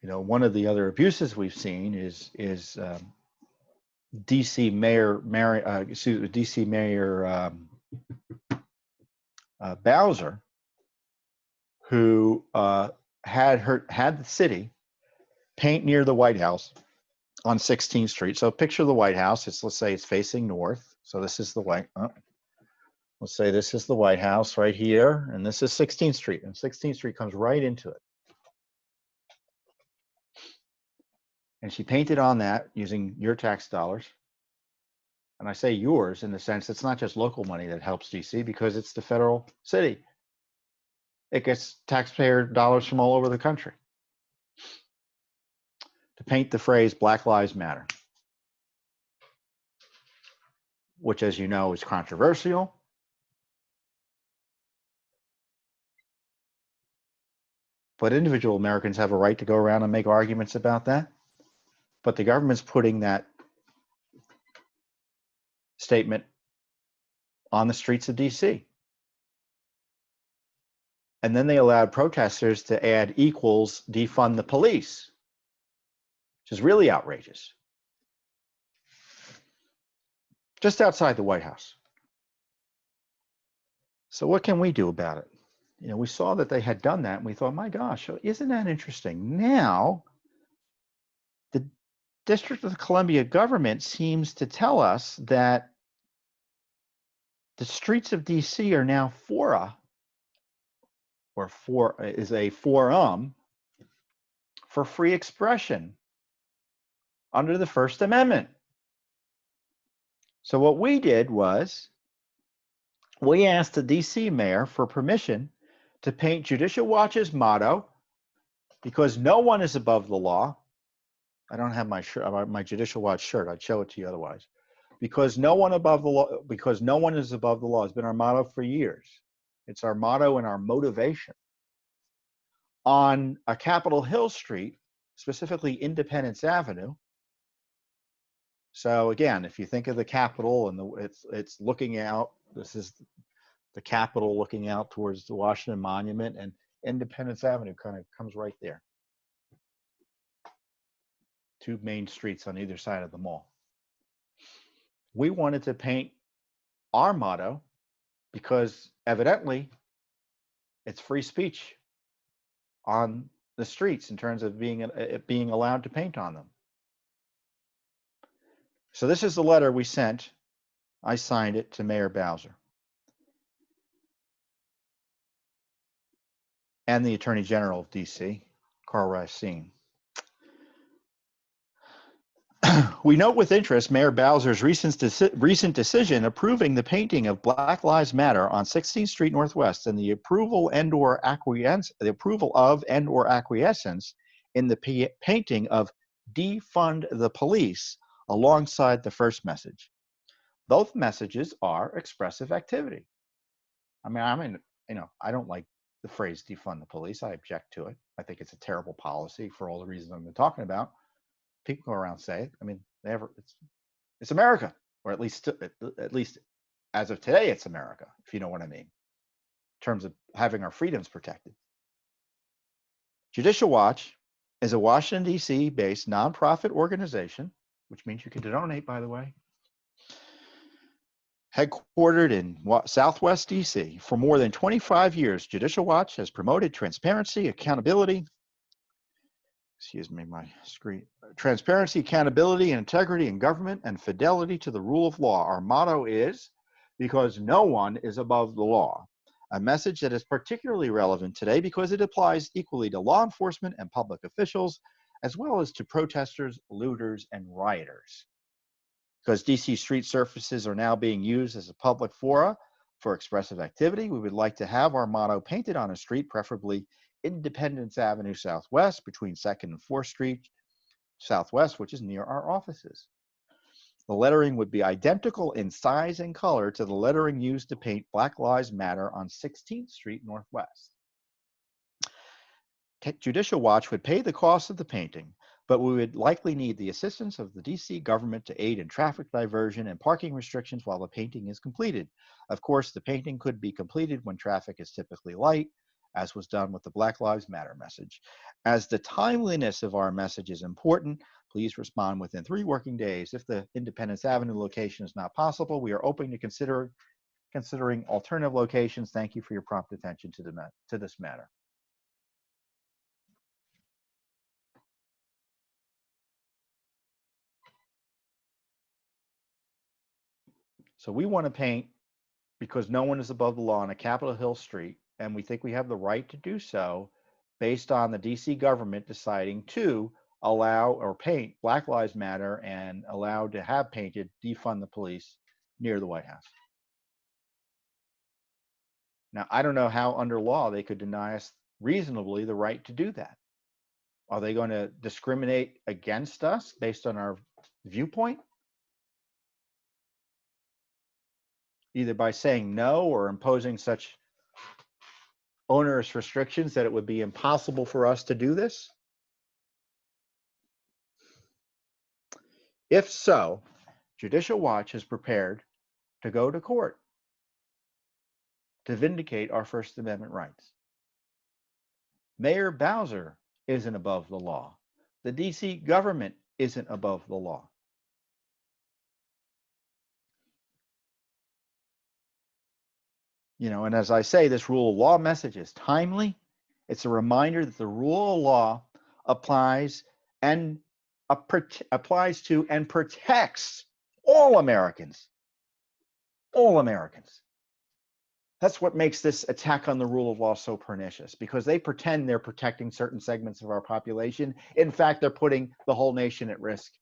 one of the other abuses we've seen is DC Mayor Bowser, who had the city paint near the White House on 16th Street. So picture the White House. Let's say it's facing north. So this is the let's say this is the White House right here, and this is 16th Street, and 16th Street comes right into it. And she painted on that using your tax dollars. And I say yours in the sense it's not just local money that helps DC, because it's the federal city. It gets taxpayer dollars from all over the country to paint the phrase Black Lives Matter, which, as you know, is controversial. But individual Americans have a right to go around and make arguments about that. But the government's putting that statement on the streets of DC. And then they allowed protesters to add equals defund the police, which is really outrageous. Just outside the White House. So what can we do about it? We saw that they had done that, and we thought, my gosh, isn't that interesting? Now, the District of Columbia government seems to tell us that the streets of DC are now is a forum for free expression under the First Amendment. So what we did was we asked the DC mayor for permission to paint Judicial Watch's motto, because no one is above the law. I don't have my Judicial Watch shirt. I'd show it to you otherwise. Because no one above the law, because no one is above the law has been our motto for years. It's our motto and our motivation. On a Capitol Hill Street, specifically Independence Avenue. So again, if you think of the Capitol and it's looking out, this is the Capitol looking out towards the Washington Monument, and Independence Avenue kind of comes right there. Two main streets on either side of the mall. We wanted to paint our motto because evidently it's free speech on the streets in terms of being allowed to paint on them. So this is the letter we sent. I signed it to Mayor Bowser and the Attorney General of DC, Karl Racine. We note with interest Mayor Bowser's recent decision approving the painting of Black Lives Matter on 16th Street Northwest, and the approval of and/or acquiescence in the painting of Defund the Police alongside the first message. Both messages are expressive activity. I don't like the phrase defund the police. I object to it. I think it's a terrible policy for all the reasons I've been talking about. People go around and say it. I mean, it's America, or at least as of today, it's America, if you know what I mean, in terms of having our freedoms protected. Judicial Watch is a Washington, D.C. based nonprofit organization, which means you can donate, by the way, headquartered in Southwest D.C. For more than 25 years, Judicial Watch has promoted transparency, accountability, transparency, accountability, and integrity in government, and fidelity to the rule of law. Our motto is, because no one is above the law. A message that is particularly relevant today because it applies equally to law enforcement and public officials, as well as to protesters, looters, and rioters. Because DC street surfaces are now being used as a public fora for expressive activity, we would like to have our motto painted on a street, preferably Independence Avenue Southwest, between 2nd and 4th Street Southwest, which is near our offices. The lettering would be identical in size and color to the lettering used to paint Black Lives Matter on 16th Street Northwest. Judicial Watch would pay the cost of the painting, but we would likely need the assistance of the DC government to aid in traffic diversion and parking restrictions while the painting is completed. Of course, the painting could be completed when traffic is typically light, as was done with the Black Lives Matter message. As the timeliness of our message is important, please respond within 3 working days. If the Independence Avenue location is not possible, we are open to considering alternative locations. Thank you for your prompt attention to this matter. So we want to paint because no one is above the law on a Capitol Hill street, and we think we have the right to do so based on the DC government deciding to allow or paint Black Lives Matter and allow to have painted Defund the Police near the White House. Now, I don't know how under law they could deny us reasonably the right to do that. Are they going to discriminate against us based on our viewpoint? Either by saying no or imposing such onerous restrictions that it would be impossible for us to do this? If so, Judicial Watch is prepared to go to court to vindicate our First Amendment rights. Mayor Bowser isn't above the law. The DC government isn't above the law. You know, and as I say, this rule of law message is timely. It's a reminder that the rule of law applies to and protects all Americans. All Americans. That's what makes this attack on the rule of law so pernicious, because they pretend they're protecting certain segments of our population. In fact, they're putting the whole nation at risk.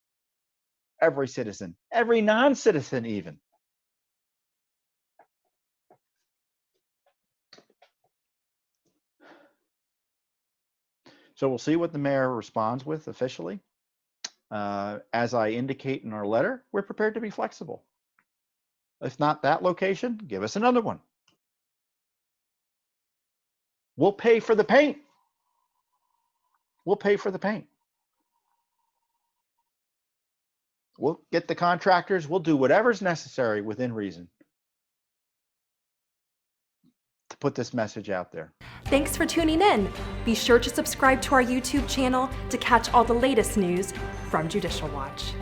Every citizen, every non-citizen even. So we'll see what the mayor responds with officially. As I indicate in our letter, we're prepared to be flexible. If not that location, give us another one. We'll pay for the paint. We'll pay for the paint. We'll get the contractors. We'll do whatever's necessary within reason to put this message out there. Thanks for tuning in. Be sure to subscribe to our YouTube channel to catch all the latest news from Judicial Watch.